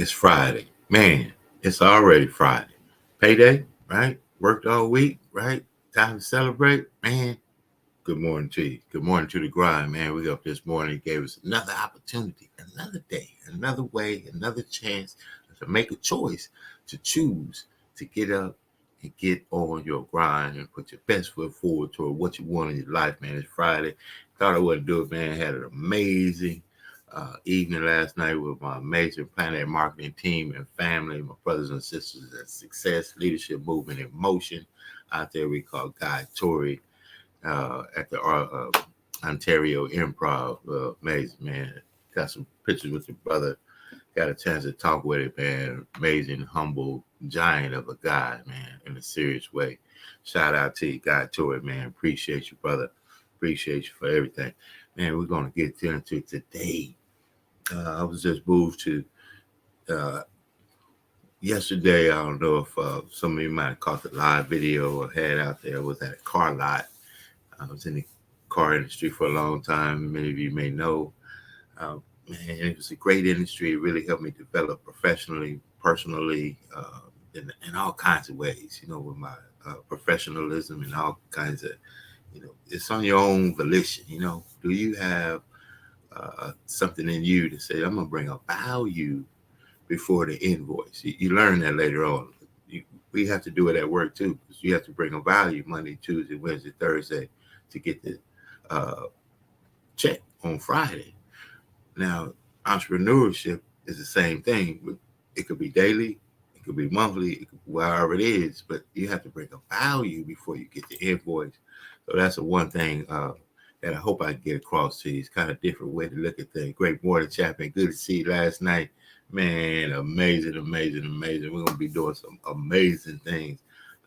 It's Friday. Man, it's already Friday. Payday, right? Worked all week, right? Time to celebrate. Man, good morning to you. Good morning to the grind, man. We up this morning, gave us another opportunity, another day, another way, another chance to make a choice, to choose to get up and get on your grind and put your best foot forward toward what you want in your life, man. It's Friday. Thought I wouldn't do it, man. Had an amazing evening last night with my amazing Planet Marketing team and family, my brothers and sisters at Success, Leadership Movement in Motion. Out there we call Guy Torrey at the Ontario Improv. Amazing, man. Got some pictures with your brother. Got a chance to talk with him, man. Amazing, humble giant of a guy, man, in a serious way. Shout out to you, Guy Torrey, man. Appreciate you, brother. Appreciate you for everything. Man, we're going to get into today. I was just moved to yesterday. I don't know if some of you might have caught the live video or had out there. I was at a car lot. I was in the car industry for a long time. Many of you may know. Man, it was a great industry. It really helped me develop professionally, personally, in all kinds of ways, with my professionalism and all kinds of, it's on your own volition. Do you have something in you to say, I'm going to bring a value before the invoice? You learn that later on. We have to do it at work too, because you have to bring a value Monday, Tuesday, Wednesday, Thursday to get the check on Friday. Now, entrepreneurship is the same thing. It could be daily, it could be monthly, wherever it is, but you have to bring a value before you get the invoice. So that's the one thing that I hope I can get across to you. It's kind of a different way to look at things. Great morning, champion. Good to see you last night. Man, amazing, amazing, amazing. We're going to be doing some amazing things.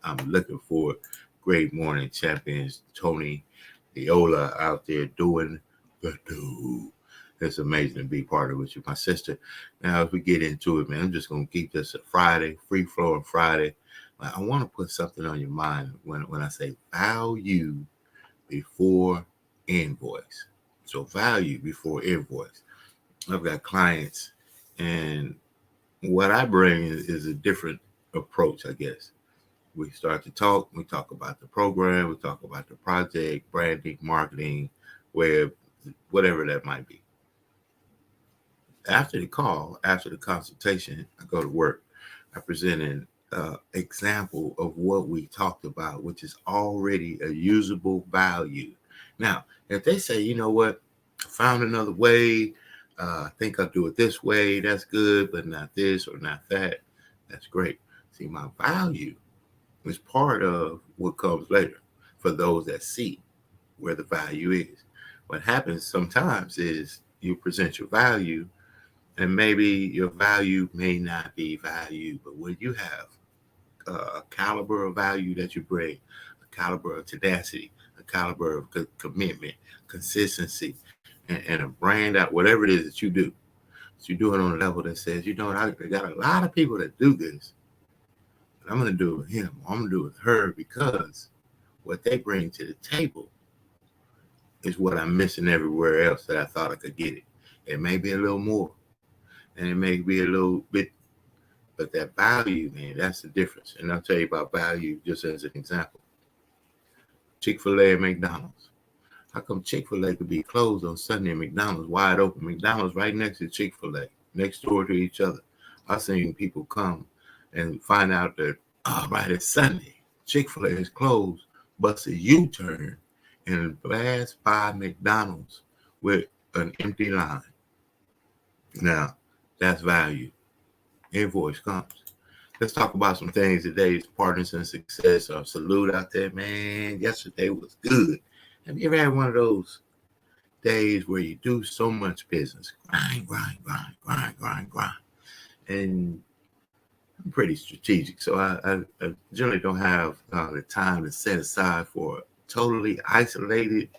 I'm looking for great morning champions. Tony, Viola out there doing the do. It's amazing to be part of it with you, my sister. Now, as we get into it, man, I'm just going to keep this a Friday, free flowing Friday. I want to put something on your mind when I say value before invoice. So value before invoice. I've got clients, and what I bring is a different approach, I guess. We start to talk. We talk about the program. We talk about the project, branding, marketing, web, whatever that might be. After the call, after the consultation, I go to work. I present an example of what we talked about, which is already a usable value. Now, if they say, you know what, I found another way, I think I'll do it this way, that's good, but not this or not that, that's great. See, my value is part of what comes later for those that see where the value is. What happens sometimes is you present your value, and maybe your value may not be value, but when you have a caliber of value that you bring, a caliber of tenacity, a caliber of commitment, consistency, and a brand out, whatever it is that you do. So you do it on a level that says, I got a lot of people that do this, but I'm going to do it with him. I'm going to do it with her, because what they bring to the table is what I'm missing everywhere else that I thought I could get it. It may be a little more, and it may be a little bit, but that value, man, that's the difference. And I'll tell you about value just as an example. Chick-fil-A and McDonald's. How come Chick-fil-A could be closed on Sunday and McDonald's wide open? McDonald's right next to Chick-fil-A, next door to each other. I've seen people come and find out that, right, it's Sunday. Chick-fil-A is closed, bust a U-turn and blast by McDonald's with an empty line. Now, that's value. Invoice comes. Let's talk about some things today. Partners in Success. Salute out there, man. Yesterday was good. Have you ever had one of those days where you do so much business? Grind. And I'm pretty strategic. So I generally don't have the time to set aside for a totally isolated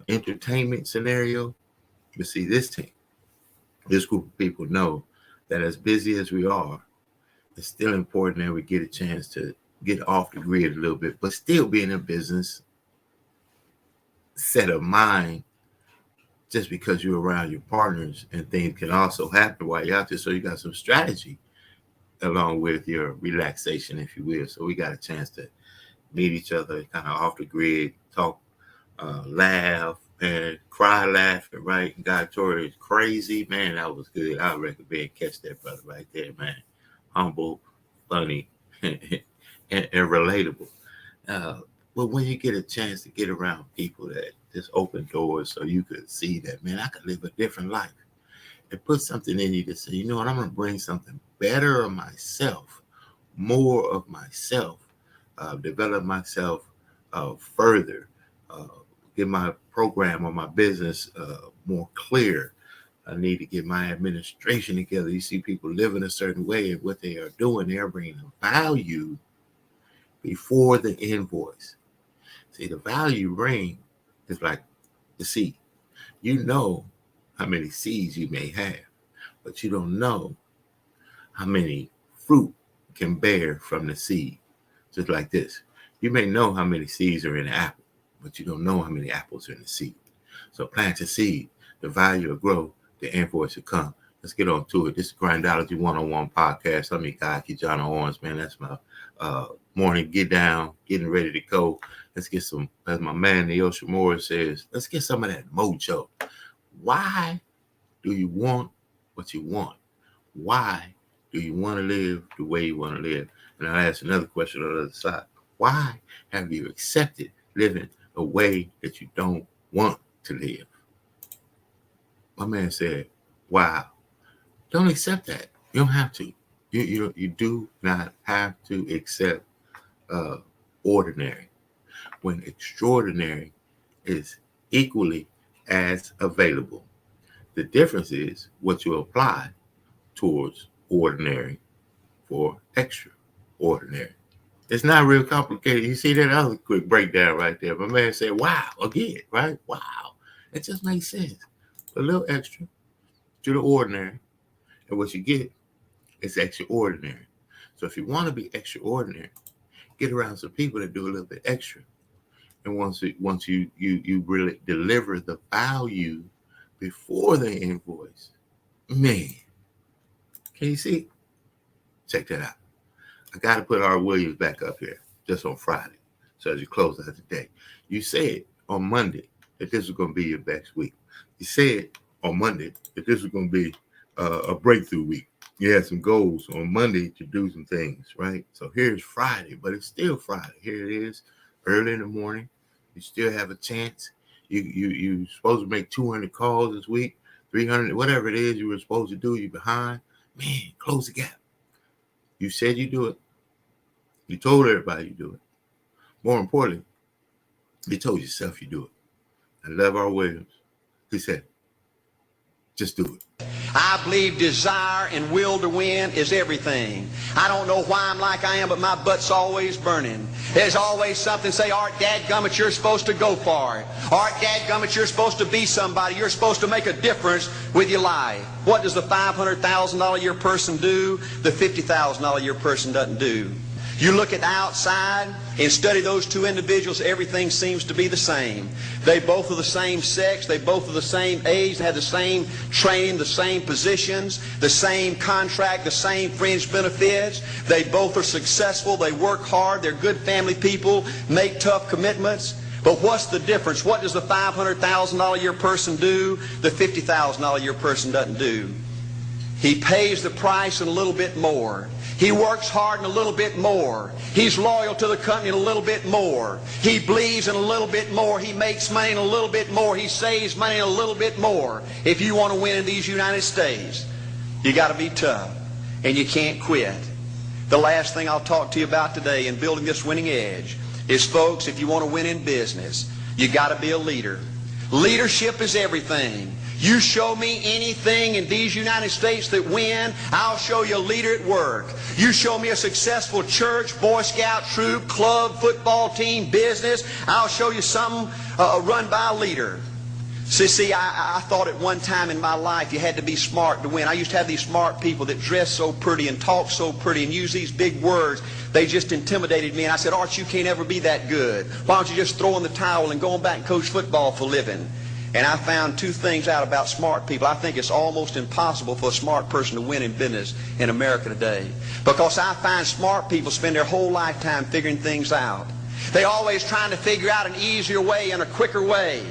entertainment scenario. But see, this group of people know that as busy as we are, it's still important that we get a chance to get off the grid a little bit, but still be in a business set of mind just because you're around your partners, and things can also happen while you're out there. So you got some strategy along with your relaxation, if you will. So we got a chance to meet each other kind of off the grid, talk, laugh, and cry laughing, right? And God Tori is crazy. Man, that was good. I recommend catch that brother right there, man. Humble, funny, and relatable. But when you get a chance to get around people that just open doors so you could see that, man, I could live a different life. And put something in you to say, you know what, I'm going to bring something better of myself, more of myself, develop myself further, get my program or my business more clear. I need to get my administration together. You see people living a certain way, and what they are doing, they're bringing value before the invoice. See, the value you bring is like the seed. You know how many seeds you may have, but you don't know how many fruit can bear from the seed. Just like this. You may know how many seeds are in an apple, but you don't know how many apples are in the seed. So plant your seed, the value will grow, the invoice will come. Let's get on to it. This is Grindology101 Podcast. I'm your guy, KeJohnna Owens, man. That's my morning get down, getting ready to go. Let's get some, as my man Neosha Morris says, let's get some of that mojo. Why do you want what you want? Why do you want to live the way you want to live? And I'll ask another question on the other side. Why have you accepted living a way that you don't want to live? My man said, wow, don't accept that. You don't have to. You do not have to accept ordinary when extraordinary is equally as available. The difference is what you apply towards ordinary for extraordinary. It's not real complicated. You see that? That was a quick breakdown right there. My man said, wow, again, right? Wow. It just makes sense. A little extra to the ordinary, and what you get is extraordinary. So if you want to be extraordinary, get around some people that do a little bit extra. And once you really deliver the value before the invoice, man, can you see? Check that out. I got to put R. Williams back up here just on Friday. So as you close out the day, you said on Monday that this was going to be your best week. You said on Monday that this was going to be a breakthrough week. You had some goals on Monday to do some things, right? So here's Friday, but it's still Friday. Here it is, early in the morning. You still have a chance. You're supposed to make 200 calls this week, 300, whatever it is you were supposed to do. You're behind. Man, close the gap. You said you do it. You told everybody you do it. More importantly, you told yourself you do it. I love R. Williams. He said, just do it. I believe desire and will to win is everything. I don't know why I'm like I am, but my butt's always burning. There's always something say, Art, dadgummit, you're supposed to go for it. Art, dadgummit, you're supposed to be somebody. You're supposed to make a difference with your life. What does the $500,000 a year person do? The $50,000 a year person doesn't do. You look at the outside and study those two individuals, everything seems to be the same. They both are the same sex, they both are the same age, they have the same training, the same positions, the same contract, the same fringe benefits. They both are successful, they work hard, they're good family people, make tough commitments. But what's the difference? What does the $500,000 a year person do? The $50,000 a year person doesn't do. He pays the price and a little bit more. He works hard and a little bit more. He's loyal to the company and a little bit more. He believes in a little bit more. He makes money and a little bit more. He saves money and a little bit more. If you want to win in these United States, you got to be tough and you can't quit. The last thing I'll talk to you about today in building this winning edge is, folks, if you want to win in business, you got to be a leader. Leadership is everything. You show me anything in these United States that win, I'll show you a leader at work. You show me a successful church, Boy Scout troop, club, football team, business, I'll show you something run by a leader. See, I thought at one time in my life you had to be smart to win. I used to have these smart people that dress so pretty and talk so pretty and use these big words. They just intimidated me. And I said, Art, you can't ever be that good. Why don't you just throw in the towel and go on back and coach football for a living? And I found two things out about smart people. I think it's almost impossible for a smart person to win in business in America today. Because I find smart people spend their whole lifetime figuring things out. They're always trying to figure out an easier way and a quicker way.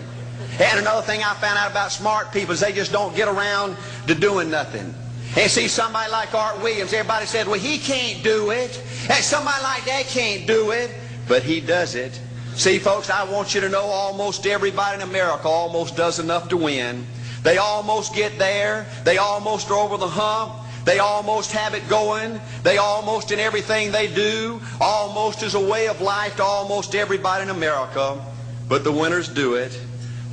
And another thing I found out about smart people is they just don't get around to doing nothing. And see, somebody like Art Williams, everybody said, well, he can't do it. And somebody like that can't do it. But he does it. See, folks, I want you to know almost everybody in America almost does enough to win. They almost get there. They almost are over the hump. They almost have it going. They almost in everything they do, almost is a way of life to almost everybody in America. But the winners do it.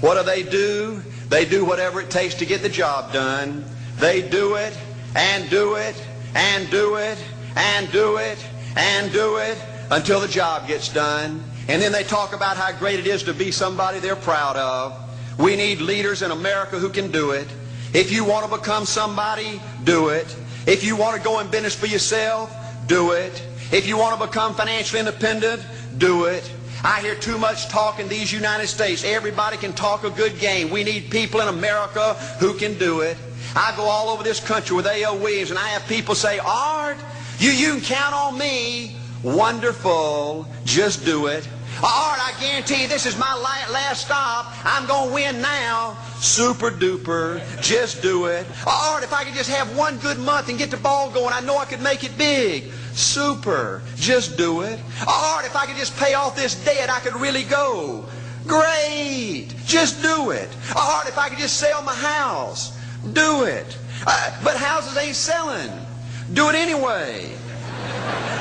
What do? They do whatever it takes to get the job done. They do it and do it and do it and do it and do it until the job gets done. And then they talk about how great it is to be somebody they're proud of. We need leaders in America who can do it. If you want to become somebody, do it. If you want to go in business for yourself, do it. If you want to become financially independent, do it. I hear too much talk in these United States. Everybody can talk a good game. We need people in America who can do it. I go all over this country with A.L. Williams, and I have people say, Art, you can count on me. Wonderful. Just do it. Art, I guarantee you this is my last stop. I'm going to win now. Super duper. Just do it. Art, if I could just have one good month and get the ball going, I know I could make it big. Super. Just do it. Art, if I could just pay off this debt, I could really go. Great. Just do it. Art, if I could just sell my house. Do it. But houses ain't selling. Do it anyway.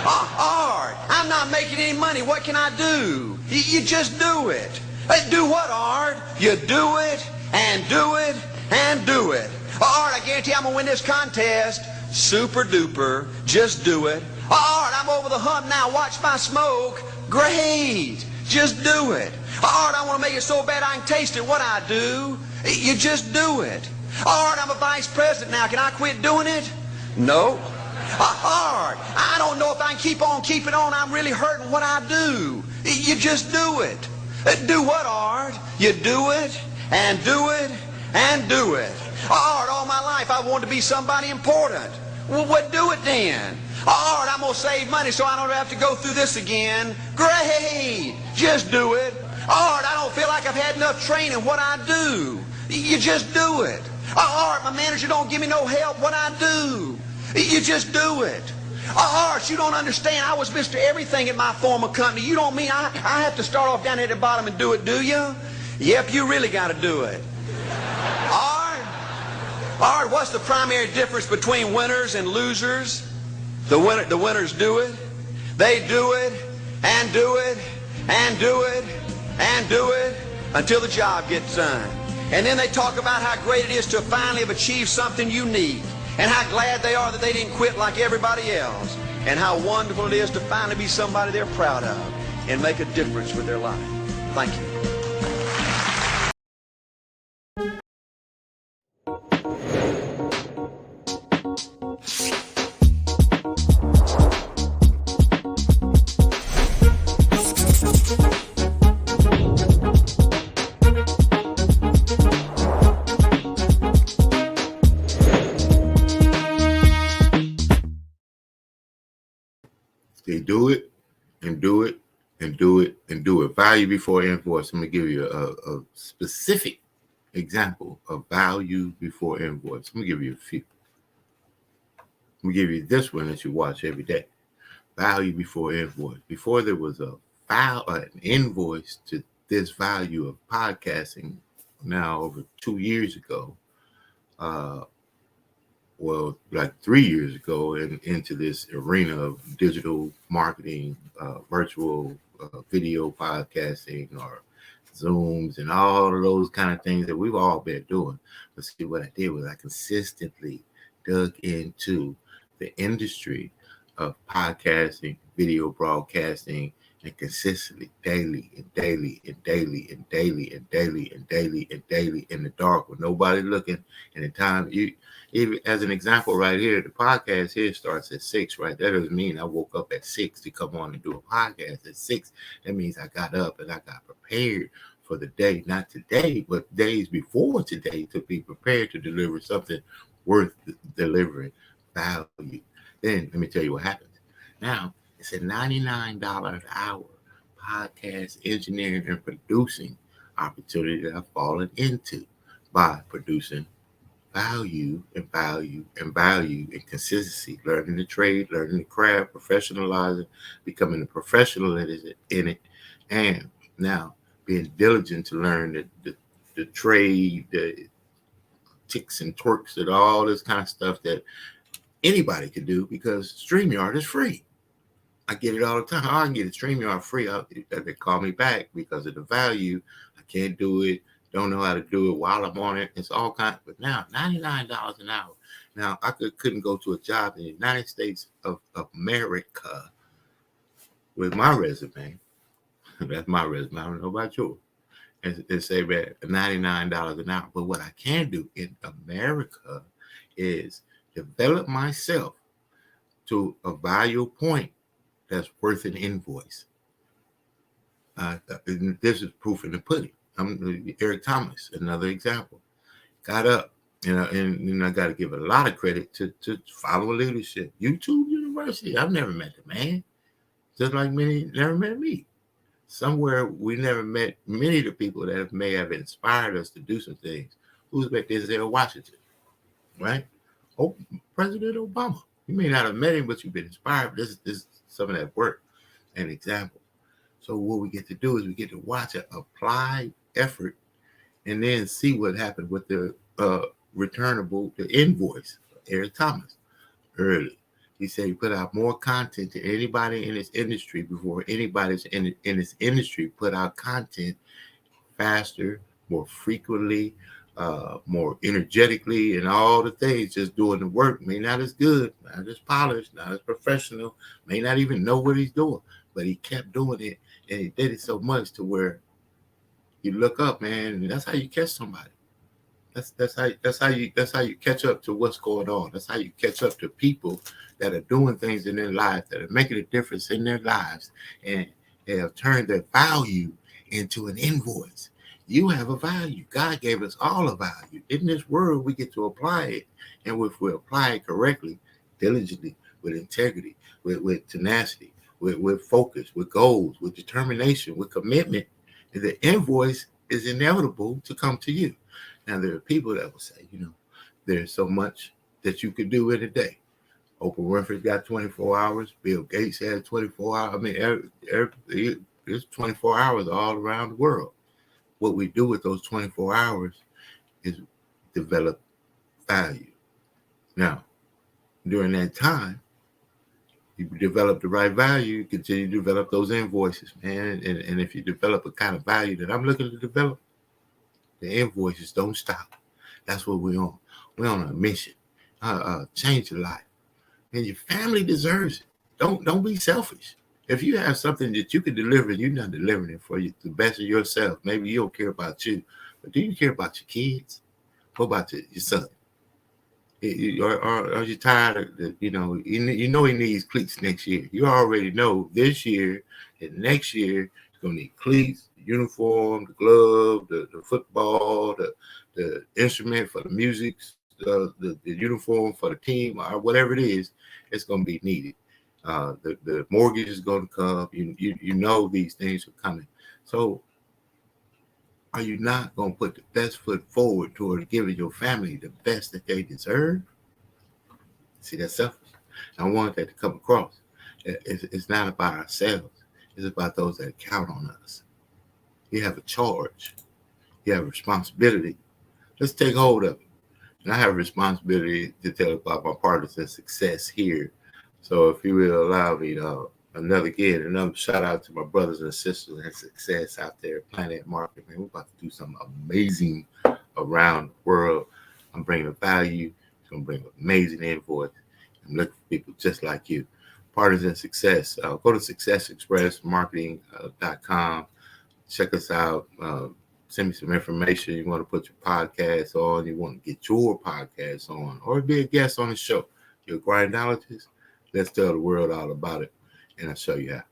Art, I'm not making any money. What can I do? You just do it. Do what, Art? You do it and do it and do it. Art, I guarantee I'm going to win this contest. Super duper. Just do it. Art, I'm over the hump now. Watch my smoke. Great. Just do it. Art, I want to make it so bad I can taste it. What I do? You just do it. Art, I'm a vice president now. Can I quit doing it? No. Art, I don't know if I can keep on keeping on. I'm really hurting. What I do? You just do it. Do what, Art? You do it and do it and do it. Art, all my life I wanted to be somebody important. Well, what do it then? Art, I'm going to save money so I don't have to go through this again. Great. Just do it. Art, I don't feel like I've had enough training. What I do? You just do it. Art, my manager don't give me no help. What I do? You just do it. Art, you don't understand. I was Mr. Everything at my former company. You don't mean I have to start off down at the bottom and do it, do you? Yep, you really got to do it. Art, what's the primary difference between winners and losers? The winners do it. They do it and do it and do it and do it until the job gets done. And then they talk about how great it is to finally have achieved something unique. And how glad they are that they didn't quit like everybody else. And how wonderful it is to finally be somebody they're proud of and make a difference with their life. Thank you. They do it and do it and do it and do it. Value before invoice. I'm going to give you a specific example of value before invoice. I'm going to give you a few. I'm going to give you this one that you watch every day. Value before invoice. Before there was an invoice to this value of podcasting now over 2 years ago, well, like 3 years ago, and into this arena of digital marketing, virtual video podcasting, or Zooms, and all of those kind of things that we've all been doing. But see, what I did was I consistently dug into the industry of podcasting, video broadcasting, and consistently daily and daily and daily and daily and daily and daily and daily in the dark with nobody looking. And the time even as an example right here, the podcast here starts at 6, right? That doesn't mean I woke up at 6 to come on and do a podcast at 6. That means I got up and I got prepared for the day, not today, but days before today, to be prepared to deliver something worth delivering value. Then let me tell you what happens. Now, it's a $99 an hour podcast engineering and producing opportunity that I've fallen into by producing value and consistency, learning the trade, learning the craft, professionalizing, becoming a professional that is in it, and now being diligent to learn the trade, the ticks and twerks and all this kind of stuff that anybody can do, because StreamYard is free. I get it all the time. I can get a StreamYard free. They call me back because of the value. I can't do it. Don't know how to do it while I'm on it. It's all kinds. But now, $99 an hour. Now, I couldn't go to a job in the United States of America with my resume. That's my resume. I don't know about yours. And say that $99 an hour. But what I can do in America is develop myself to a value point that's worth an invoice. This is proof in the pudding. I'm Eric Thomas, another example. Got up, and I got to give a lot of credit to follow leadership. YouTube University. I've never met the man, just like many never met me. Somewhere we never met many of the people that may have inspired us to do some things. Who's back there in Washington, right? Oh, President Obama. You may not have met him, but you've been inspired. This is some of that work, an example. So what we get to do is we get to watch an applied effort and then see what happened with the the invoice. Eric Thomas, early. He said he put out more content to anybody in this industry before anybody's in this industry put out content faster, more frequently, more energetically, and all the things, just doing the work. May not as good, not as polished, not as professional, may not even know what he's doing, but he kept doing it, and he did it so much to where you look up, man, and that's how you catch somebody. That's how you catch up to what's going on. That's how you catch up to people that are doing things in their life, that are making a difference in their lives, and they have turned their value into an invoice. You have a value. God gave us all a value. In this world, we get to apply it. And if we apply it correctly, diligently, with integrity, with tenacity, with focus, with goals, with determination, with commitment, the invoice is inevitable to come to you. Now, there are people that will say, there's so much that you could do in a day. Oprah Winfrey got 24 hours. Bill Gates had 24 hours. I mean, there's 24 hours all around the world. What we do with those 24 hours is develop value. Now, during that time, you develop the right value, you continue to develop those invoices, man. And if you develop a kind of value that I'm looking to develop, the invoices don't stop. That's what we're on. We're on a mission. Change your life. And your family deserves it. Don't be selfish. If you have something that you can deliver, you're not delivering it for you, the best of yourself. Maybe you don't care about you, but do you care about your kids? What about your son? Are you tired of, you know he needs cleats next year. You already know this year and next year he's going to need cleats, the uniform, the glove, the football, the instrument for the music, the uniform for the team, or whatever it is, it's going to be needed. The mortgage is going to come. You know these things are coming. So are you not going to put the best foot forward towards giving your family the best that they deserve? See, that's selfish. I want that to come across. It's not about ourselves. It's about those that count on us. You have a charge. You have a responsibility. Let's take hold of it. And I have a responsibility to tell about my partners in success here. So if you will allow me another shout out to my brothers and sisters in success out there, Planet Market, man. We're about to do something amazing around the world. I'm bringing value. It's going to bring amazing invoice. I'm looking for people just like you. Partners in success. Go to successexpressmarketing.com. Check us out. Send me some information. You want to put your podcast on. You want to get your podcast on, or be a guest on the show. You're a grindologist. Let's tell the world all about it, and I'll show you how.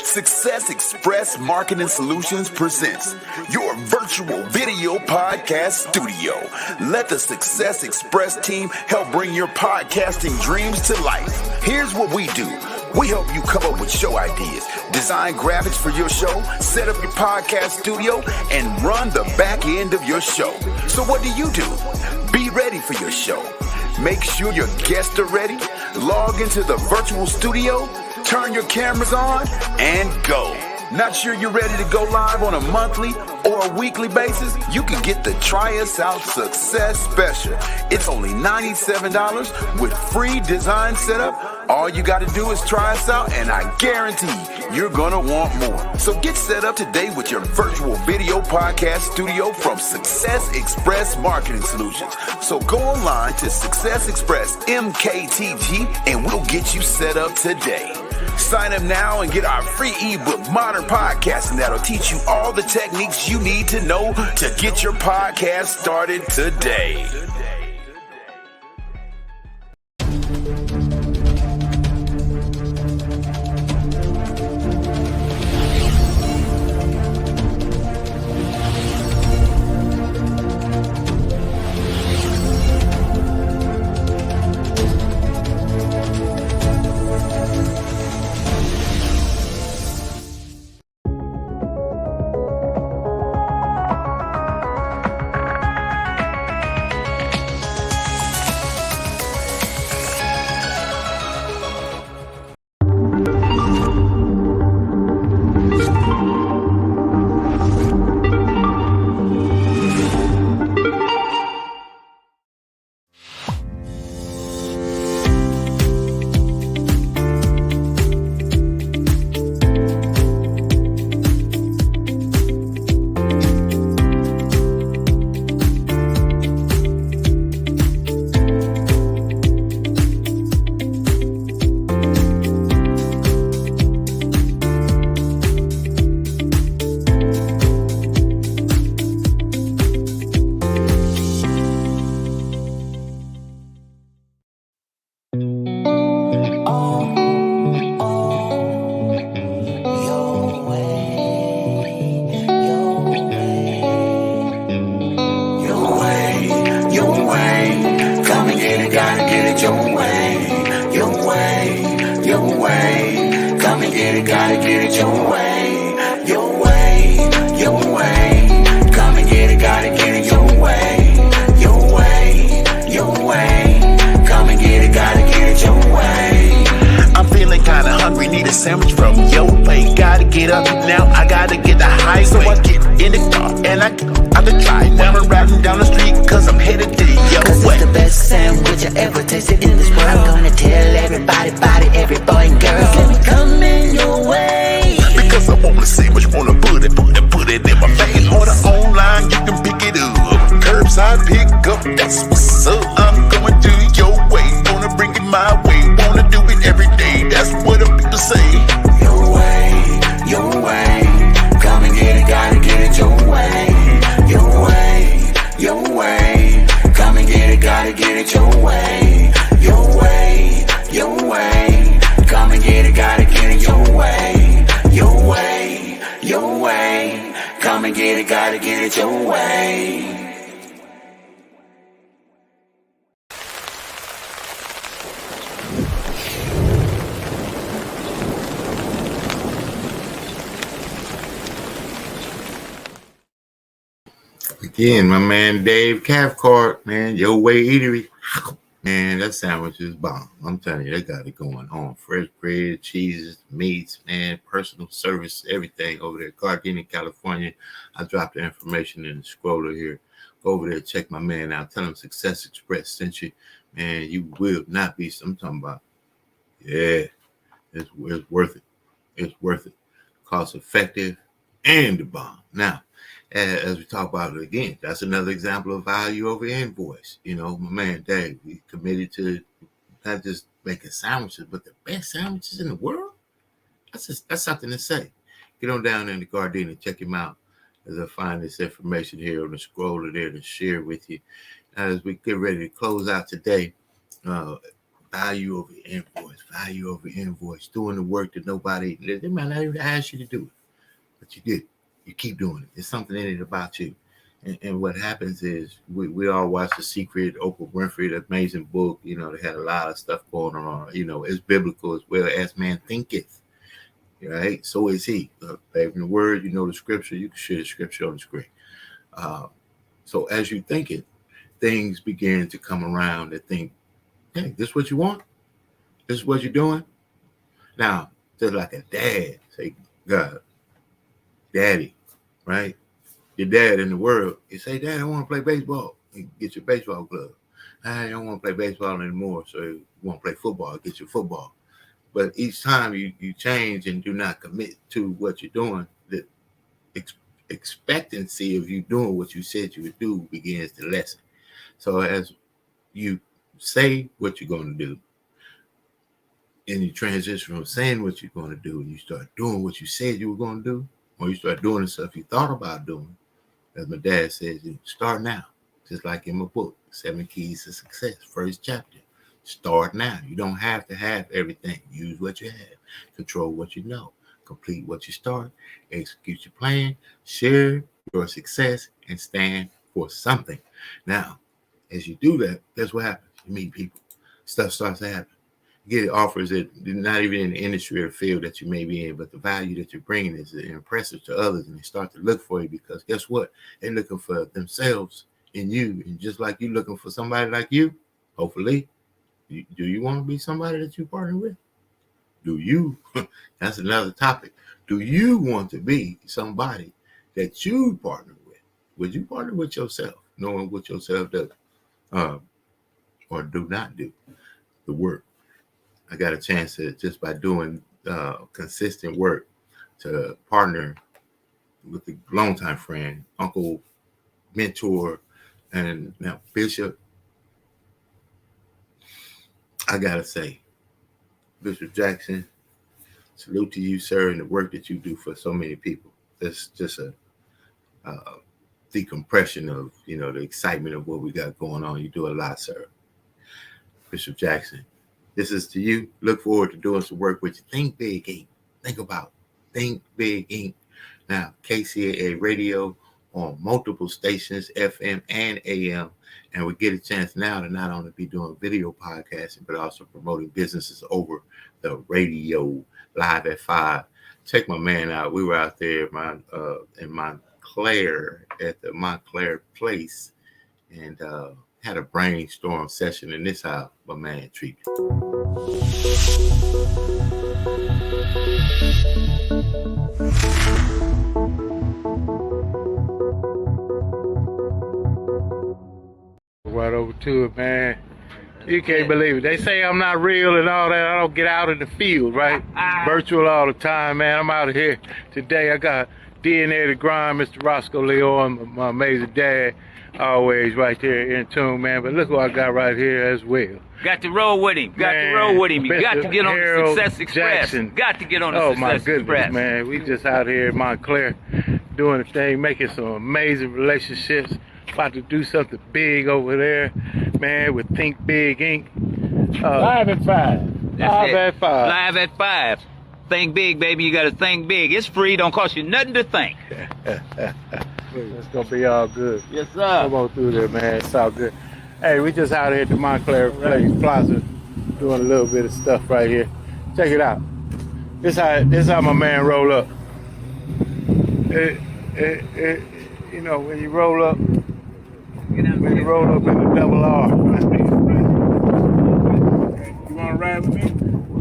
Success Express Marketing Solutions presents your virtual video podcast studio. Let the Success Express team help bring your podcasting dreams to life. Here's what we do. We help you come up with show ideas, design graphics for your show, set up your podcast studio, and run the back end of your show. So what do? Be ready for your show. Make sure your guests are ready. Log into the virtual studio, turn your cameras on, and go. Not sure you're ready to go live on a monthly or a weekly basis? You can get the Try Us Out Success Special. It's only $97 with free design setup. All you got to do is try us out, and I guarantee you're going to want more. So get set up today with your virtual video podcast studio from Success Express Marketing Solutions. So go online to Success Express MKTG, and we'll get you set up today. Sign up now and get our free ebook, Modern Podcasting, that'll teach you all the techniques you need to know to get your podcast started today. Sandwich from your way. Gotta get up now, I gotta get the highway. So I get in the car and I get out the driveway. I'm riding down the street cause I'm headed to your Cause way. it's the best sandwich I ever tasted in this world. I'm gonna tell everybody about it, every boy and girl. Let me come in your way. Because I want the sandwich, wanna put it in my face. Order online, you can pick it up. Curbside pick up, that's what's up. I'm going to your way, gonna bring it my way. Wanna do it every day, that's what the people say. Your way, come and get it, gotta get it your way. Your way, come and get it, gotta get it your way. Your way, come and get it, gotta get it your way. Your way, come and get it, gotta get it your way. Again, my man Dave Cathcart, man, Your Way Eatery. Man, that sandwich is bomb. I'm telling you, they got it going on. Fresh bread, cheeses, meats, man, personal service, everything over there. Gardena, California. I dropped the information in the scroller here. Go over there, check my man out. Tell him Success Express sent you. Man, you will not be. I'm talking about, yeah, it's worth it. It's worth it. Cost effective and the bomb. Now, as we talk about it again, that's another example of value over invoice. You know, my man Dave, we committed to not just making sandwiches, but the best sandwiches in the world. That's something to say. Get on down in the Gardena, check him out as I find this information here on the scroller there to share with you. As we get ready to close out today, Value over invoice, doing the work that nobody, they might not even ask you to do it, but you did. You keep doing it. There's something in it about you. And what happens is we all watch The Secret, Oprah Winfrey, the amazing book. You know, they had a lot of stuff going on. You know, it's biblical as well as man thinketh. Right? So is he. Babe, in the word, you know the scripture. You can share the scripture on the screen. So as you think it, things begin to come around that think, hey, this is what you want? This is what you're doing? Now, just like a dad, say, God, daddy, right? Your dad in the world, you say, Dad, I want to play baseball. You get your baseball glove. I don't want to play baseball anymore, so you want to play football, get your football. But each time you change and do not commit to what you're doing, the expectancy of you doing what you said you would do begins to lessen. So as you say what you're going to do, and you transition from saying what you're going to do, and you start doing what you said you were going to do, or you start doing the stuff you thought about doing, as my dad says, you start now. Just like in my book, 7 Keys to Success, first chapter. Start now. You don't have to have everything. Use what you have. Control what you know. Complete what you start. Execute your plan. Share your success and stand for something. Now, as you do that, that's what happens. You meet people. Stuff starts to happen. You get offers that not even in the industry or field that you may be in, but the value that you're bringing is impressive to others, and they start to look for you because guess what? They're looking for themselves in you, and just like you looking for somebody like you, hopefully, do you want to be somebody that you partner with? Do you? That's another topic. Do you want to be somebody that you partner with? Would you partner with yourself, knowing what yourself does or do not do the work? I got a chance to, just by doing consistent work, to partner with a longtime friend, uncle, mentor, and now Bishop. I got to say, Bishop Jackson, salute to you, sir, and the work that you do for so many people. That's just a decompression of, the excitement of what we got going on. You do a lot, sir. Bishop Jackson. This is to you. Look forward to doing some work with you. Think Big, Inc. Think Big, Inc. Now, KCAA Radio on multiple stations, FM and AM. And we get a chance now to not only be doing video podcasting, but also promoting businesses over the radio, live at 5. Check my man out. We were out there in Montclair at the Montclair Place and had a brainstorm session, and this how my man treated me. Right over to it, man. You can't believe it. They say I'm not real and all that. I don't get out in the field, right? Virtual all the time, man. I'm out of here today. I got DNA to grind, Mr. Roscoe Leon, my amazing dad, always right there in tune, man. But look what I got right here as well. Got to roll with him. Got to roll with him. You got to get on the Success Express. Jackson. Got to get on the Oh, Success my goodness, Express. man. We just out here in Montclair doing the thing, making some amazing relationships. About to do something big over there, man, with Think Big, Inc. Live at 5. Live at 5. Live at 5. Think big, baby. You got to think big. It's free. Don't cost you nothing to think. It's going to be all good. Yes, sir. Come on through there, man. It's all good. Hey, we just out here at the Montclair Plaza doing a little bit of stuff right here. Check it out. This how my man roll up. When you roll up, when you roll up in the double R. You want to ride with me?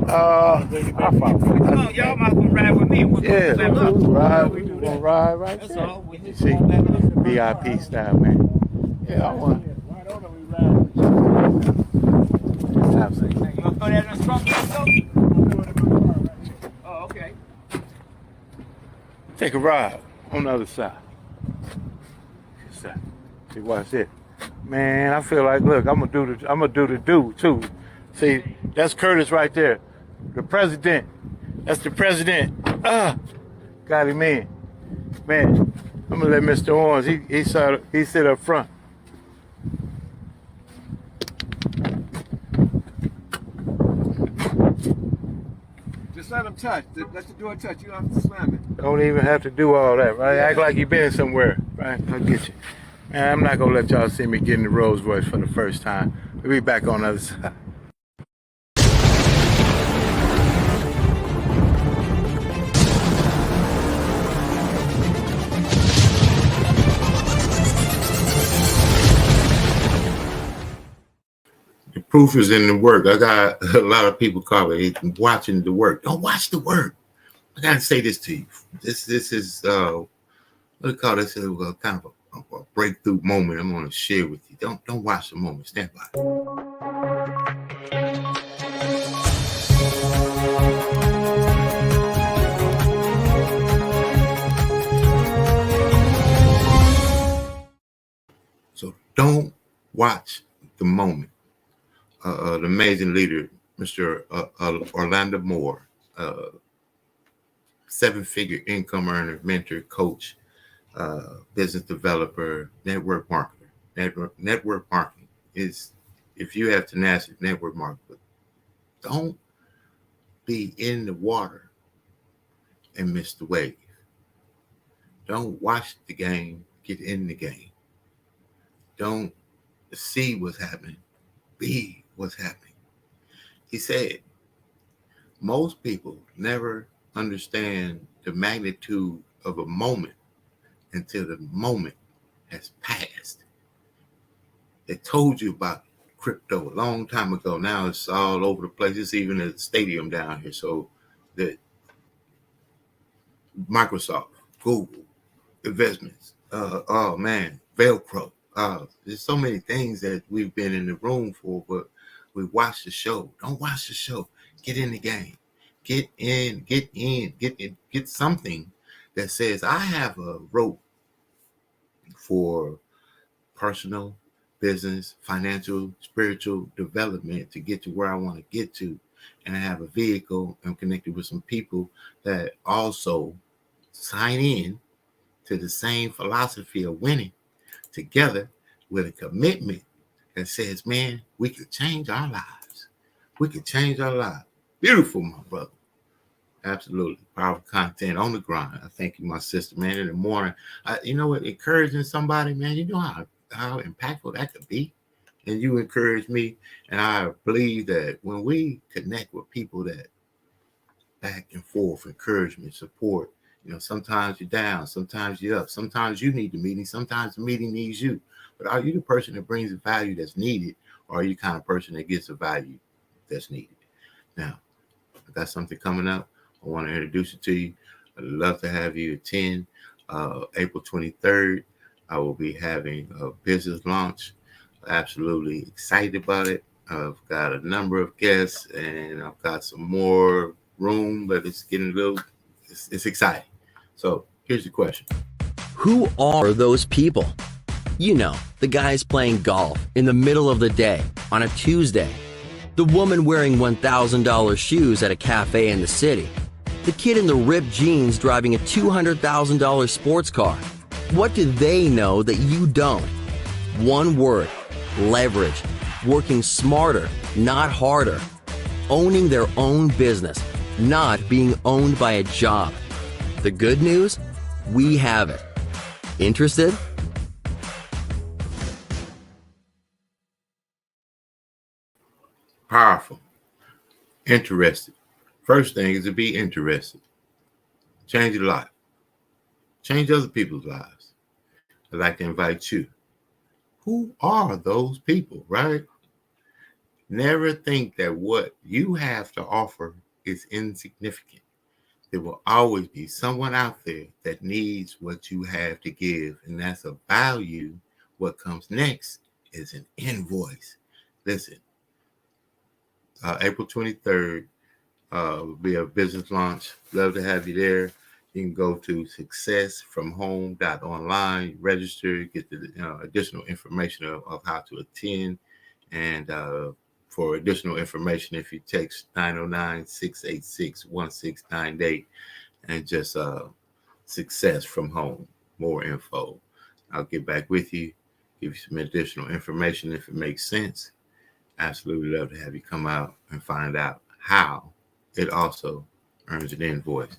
Come on, y'all might as well ride with me. We're Yeah, going to we're gonna ride right That's there. all. We You just see, won't VIP style, man. Yeah, I want it. Why don't we ride with you? Absolutely. You want to throw that in the trunk, though? Oh, okay. Take a ride on the other side. See, watch this. Man, I feel like, look, I'm gonna do the do too. See, that's Curtis right there. The president. That's the president. Got him in. Man, I'm gonna let Mr. Owens, he sit up front. touch. Let the door touch. You don't have to slam it. Don't even have to do all that, right? Act like you been somewhere, right? I'll get you. Man, I'm not going to let y'all see me get in the Rolls Royce for the first time. We'll be back on the other side. The proof is in the work. I got a lot of people calling me watching the work. Don't watch the work. I got to say this to you. This is what do you call this? Kind of a breakthrough moment I'm going to share with you. Don't watch the moment. Stand by. So don't watch the moment. The amazing leader, Mr. Orlando Moore, 7-figure income earner, mentor, coach, business developer, network marketer. Network marketing is, if you have tenacity, network marketing. Don't be in the water and miss the wave. Don't watch the game, get in the game. Don't see what's happening, be what's happening. He said, most people never understand the magnitude of a moment until the moment has passed. They told you about crypto a long time ago. Now it's all over the place. It's even at the stadium down here. So that Microsoft, Google, investments, oh man, Velcro. There's so many things that we've been in the room for, but we watch the show. Don't watch the show. Get in the game. Get something that says, I have a rope for personal, business, financial, spiritual development to get to where I want to get to. And I have a vehicle. I'm connected with some people that also sign in to the same philosophy of winning together with a commitment that says, man, we could change our lives. We could change our lives. Beautiful, my brother. Absolutely. Powerful content on the grind. I thank you, my sister, man. In the morning, you know what? Encouraging somebody, man, you know how impactful that could be. And you encourage me. And I believe that when we connect with people that back and forth, encouragement, support, you know, sometimes you're down, sometimes you're up, sometimes you need the meeting, sometimes the meeting needs you. But are you the person that brings the value that's needed, or are you the kind of person that gets the value that's needed? Now, I got something coming up. I want to introduce it to you. I'd love to have you attend April 23rd. I will be having a business launch. Absolutely excited about it. I've got a number of guests, and I've got some more room, but it's getting a little, it's exciting. So here's the question. Who are those people? You know, the guys playing golf in the middle of the day on a Tuesday. The woman wearing $1,000 shoes at a cafe in the city. The kid in the ripped jeans driving a $200,000 sports car. What do they know that you don't? One word: leverage. Working smarter, not harder. Owning their own business, not being owned by a job. The good news? We have it. Interested? Powerful. Interested. First thing is to be interested. Change your life. Change other people's lives. I'd like to invite you. Who are those people, right? Never think that what you have to offer is insignificant. There will always be someone out there that needs what you have to give, and that's a value. What comes next is an invoice. Listen, April 23rd will be a business launch. Love to have you there. You can go to successfromhome.online, register, get the additional information of how to attend. And for additional information, if you text 909-686-1698 and just Success from Home, more info. I'll get back with you, give you some additional information if it makes sense. Absolutely love to have you come out and find out how it also earns an invoice.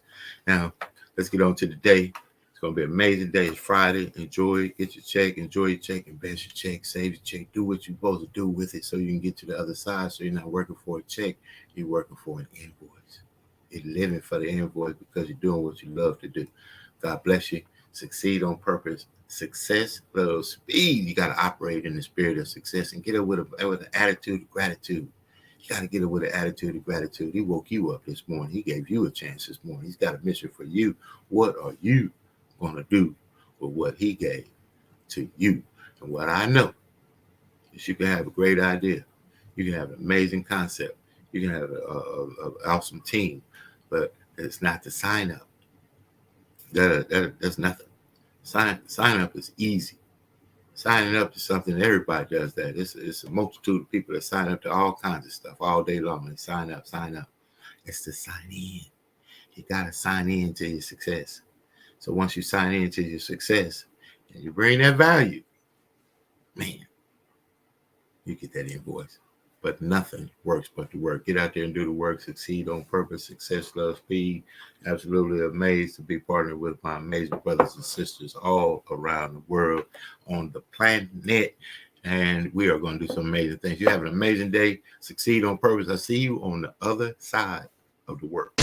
Now, let's get on to the day. It's going to be an amazing day. It's Friday. Enjoy it. Get your check. Enjoy your check. Invest your check. Save your check. Do what you're supposed to do with it so you can get to the other side, so you're not working for a check. You're working for an invoice. You're living for the invoice because you're doing what you love to do. God bless you. Succeed on purpose. Success loves speed. You got to operate in the spirit of success and get it with an attitude of gratitude. You got to get it with an attitude of gratitude. He woke you up this morning. He gave you a chance this morning. He's got a mission for you. What are you going to do with what he gave to you? And what I know is you can have a great idea. You can have an amazing concept. You can have an awesome team, but it's not to sign up. That's nothing. Sign up is easy. Signing up to something, everybody does that. It's a multitude of people that sign up to all kinds of stuff all day long. They sign up. It's to sign in. You got to sign in to your success. So once you sign in to your success and you bring that value, man, you get that invoice. But nothing works but the work. Get out there and do the work. Succeed on purpose. Success loves speed. Absolutely amazed to be partnered with my amazing brothers and sisters all around the world on the planet. And we are going to do some amazing things. You have an amazing day. Succeed on purpose. I see you on the other side of the work.